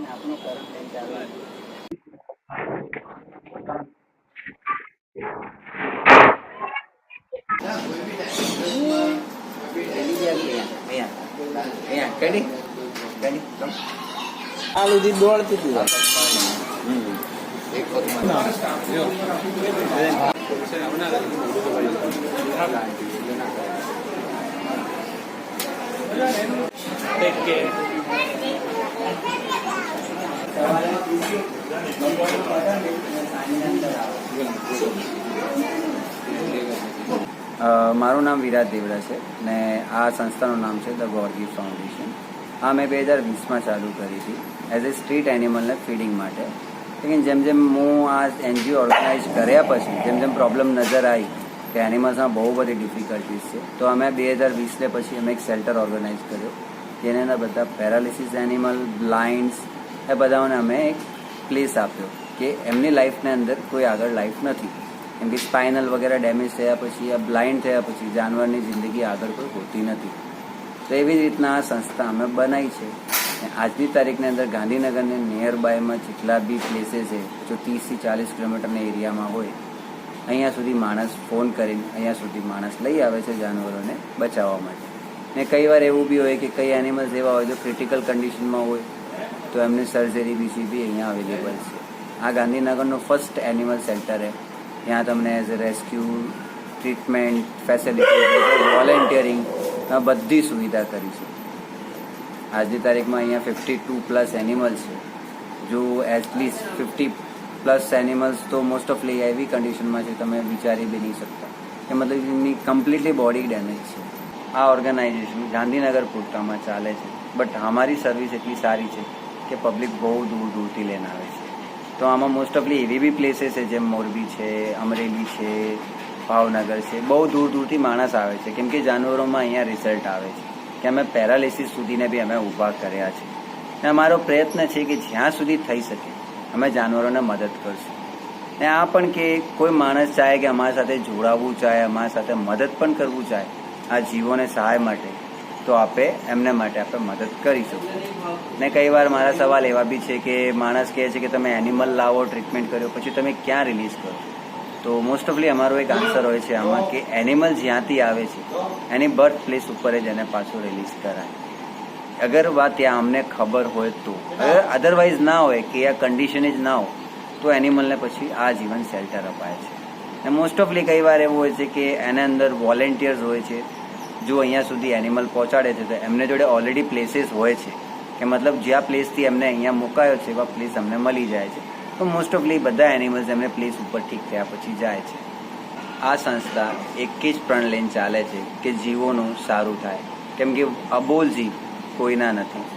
આપણું કરંટ લઈને ચાલે. આલુથી દોડતી હતી. મારું નામ વિરાટ દેવડા છે ને આ સંસ્થાનું નામ છે ધ ગોડ ગિફ્ટ ફાઉન્ડેશન. આ મેં 2020માં ચાલુ કરી હતી એઝ એ સ્ટ્રીટ એનિમલને ફીડિંગ માટે. લેકિન જેમ જેમ હું આ એનજીઓ ઓર્ગેનાઇઝ કર્યા પછી જેમ જેમ પ્રોબ્લેમ નજર આવી કે એનિમલ્સમાં બહુ બધી ડિફિકલ્ટીઝ છે, તો અમે 2020 પછી અમે એક શેલ્ટર ઓર્ગેનાઇઝ કર્યો જેની અંદર બધા પેરાલિસિસ એનિમલ, બ્લાઇન્ડ્સ એ બધાઓને અમે એક પ્લેસ આપ્યો કે એમની લાઈફની અંદર કોઈ આગળ લાઈફ નથી. કેમ કે સ્પાઇનલ વગેરે ડેમેજ થયા પછી આ બ્લાઇન્ડ થયા પછી જાનવરની જિંદગી આગળ કોઈ હોતી નથી. તો એવી જ રીતના આ સંસ્થા અમે બનાવી છે. આજની તારીખની અંદર ગાંધીનગરની નિયર બાયમાં જેટલા બી પ્લેસીસ છે, જો 30થી 40 કિલોમીટરના એરિયામાં હોય, અહીંયા સુધી માણસ ફોન કરીને અહીંયા સુધી માણસ લઈ આવે છે જાનવરોને બચાવવા માટે. ને કઈ વાર એવું બી હોય કે કઈ એનિમલ્સ એવા હોય જો ક્રિટિકલ કન્ડિશનમાં હોય તો એમની સર્જરી બીજી બી અહીંયા અવેલેબલ છે. આ ગાંધીનગરનું ફર્સ્ટ એનિમલ સેન્ટર છે. ત્યાં તમને as a rescue, treatment, facility, વોલેન્ટિયરિંગ બધી સુવિધા કરી છે. આજની તારીખમાં અહીંયા 52+ એનિમલ્સ છે. જો એટલીસ્ટ 50+ એનિમલ્સ તો મોસ્ટ ઓફલી એવી કન્ડિશનમાં છે તમે વિચારી બી નહીં શકતા કે મતલબ એમની કમ્પ્લીટલી બોડી ડેમેજ છે. આ ઓર્ગેનાઇઝેશન ગાંધીનગર પૂરતામાં ચાલે છે, બટ અમારી સર્વિસ એટલી સારી છે કે પબ્લિક બહુ દૂર દૂરથી લઈને આવે છે. તો આમાં મોસ્ટ ઓફલી એવી બી પ્લેસીસ છે જેમ મોરબી છે, અમરેલી છે, ભાવનગર છે, બહુ દૂર દૂરથી માણસ આવે છે. કેમ કે જાનવરોમાં અહીંયા રિઝલ્ટ આવે છે કે અમે પેરાલિસિસ સુધીને બી અમે ઊભા કર્યા છે. અને અમારો પ્રયત્ન છે કે જ્યાં સુધી થઈ શકે અમે જાનવરોને મદદ કરશું. ને આ પણ કે કોઈ માણસ ચાહે કે અમારી સાથે જોડાવવું ચાહે, અમારી સાથે મદદ પણ કરવું ચાહે આ જીવોને સહાય માટે, તો એમને માટે આપણે મદદ કરીશું. ને કઈ વાર મારા સવાલ એવા બી છે કે માણસ કહે છે કે તમે એનિમલ લાવો, ટ્રીટમેન્ટ કર્યો, પછી તમે ક્યાં રિલીઝ કરો? તો મોસ્ટ ઓફલી અમારો એક આન્સર હોય છે આમાં કે એનિમલ જ્યાંથી આવે છે એની બર્થ પ્લેસ ઉપર જ એને પાછું રિલીઝ કરાય. અગર વાત ત્યાં અમને ખબર હોય તો, અગર અધરવાઇઝ ના હોય કે આ કન્ડિશન જ ના હોય તો એનિમલને પછી આ જીવન શેલ્ટર અપાય છે. ને મોસ્ટ ઓફલી કઈ વાર એવું હોય છે કે એના અંદર વોલેન્ટિયર્સ હોય છે. જો અહીંયા સુધી એનિમલ પહોંચાડે છે તો એમને જોડે ઓલરેડી પ્લેસીસ હોય છે કે મતલબ જ્યાં પ્લેસથી એમને અહીંયા મુકાયો છે એવા પ્લેસ અમને મળી જાય છે. તો મોસ્ટ ઓફલી બધા એનિમલ્સ એમને પ્લેસ ઉપર ઠીક થયા પછી જાય છે. આ સંસ્થા એક જ પ્રણ લઈને ચાલે છે કે જીવોનું સારું થાય. કેમ કે અબોલ જીવ કોઈના નથી,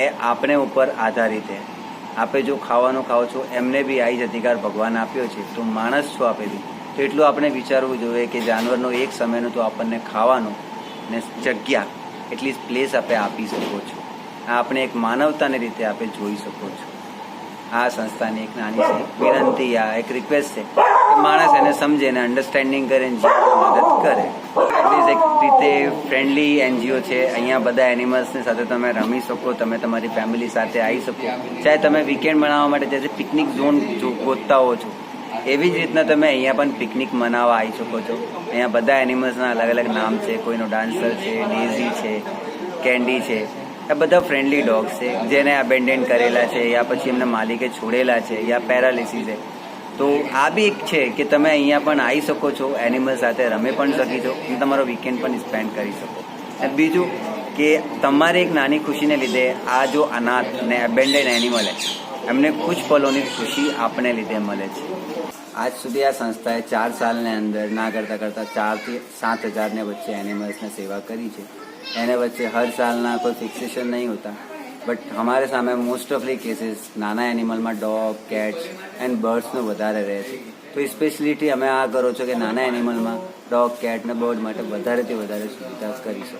એ આપણે ઉપર આધારિત છે. આપે જો ખાવાનું ખાઓ છો એમને બી આ જ અધિકાર ભગવાન આપ્યો છે. તો માણસ છો આપે બી, તો એટલું આપણે વિચારવું જોઈએ કે જાનવરનો એક સમયનું તો આપણને ખાવાનું ને જગ્યા એટલી પ્લેસ આપે આપી શકો છો. આ આપણે એક માનવતાની રીતે આપે જોઈ શકો છો. આ સંસ્થાની એક નાની વિનંતી, આ એક રિક્વેસ્ટ છે કે માણસ એને સમજે ને અન્ડરસ્ટેન્ડિંગ કરે ને મદદ કરે. એટલીસ્ટ એક રીતે ફ્રેન્ડલી એનજીઓ છે. અહીંયા બધા એનિમલ્સની સાથે તમે રમી શકો, તમે તમારી ફેમિલી સાથે આવી શકો. ચાહે તમે વીકેન્ડ મનાવવા માટે જે પિકનિક ઝોન ગોતતા હો છો એવી જ રીતના તમે અહીંયા પણ પિકનિક મનાવવા આવી શકો છો. અહીંયા બધા એનિમલ્સના અલગ અલગ નામ છે. કોઈનો ડાન્સર છે, ડેઝી છે, કેન્ડી છે. આ બધા ફ્રેન્ડલી ડોગ્સ છે જેને અબેન્ડન કરેલા છે યા પછી એમના માલિકે છોડેલા છે યા પેરાલિસિસ છે. તો આ બી એક છે કે તમે અહીંયા પણ આવી શકો છો, એનિમલ સાથે રમી પણ શકી છો અને તમારો વીકેન્ડ પણ સ્પેન્ડ કરી શકો. અને બીજું કે તમારી એક નાની ખુશીને લીધે આ જો અનાથ ને અબેન્ડન એનિમલ એમને કુછ પલોની ખુશી આપને લીધે મળે છે. આજ સુધી આ સંસ્થાએ 4 સાલની અંદર ના કરતાં 4 થી 7 હજારને વચ્ચે એનિમલ્સને સેવા કરી છે. એને વચ્ચે હર સાલના કોઈ ફિક્સેશન નહીં હોતા, બટ અમારે સામે મોસ્ટ ઓફલી કેસીસ નાના એનિમલમાં ડોગ, કેટ્સ એન્ડ બર્ડ્સનું વધારે રહે છે. તો સ્પેશિયલિટી અમે આ કરો છો કે નાના એનિમલમાં ડોગ, કેટ ને બર્ડ માટે વધારેથી વધારે સુવિધા કરી શકો.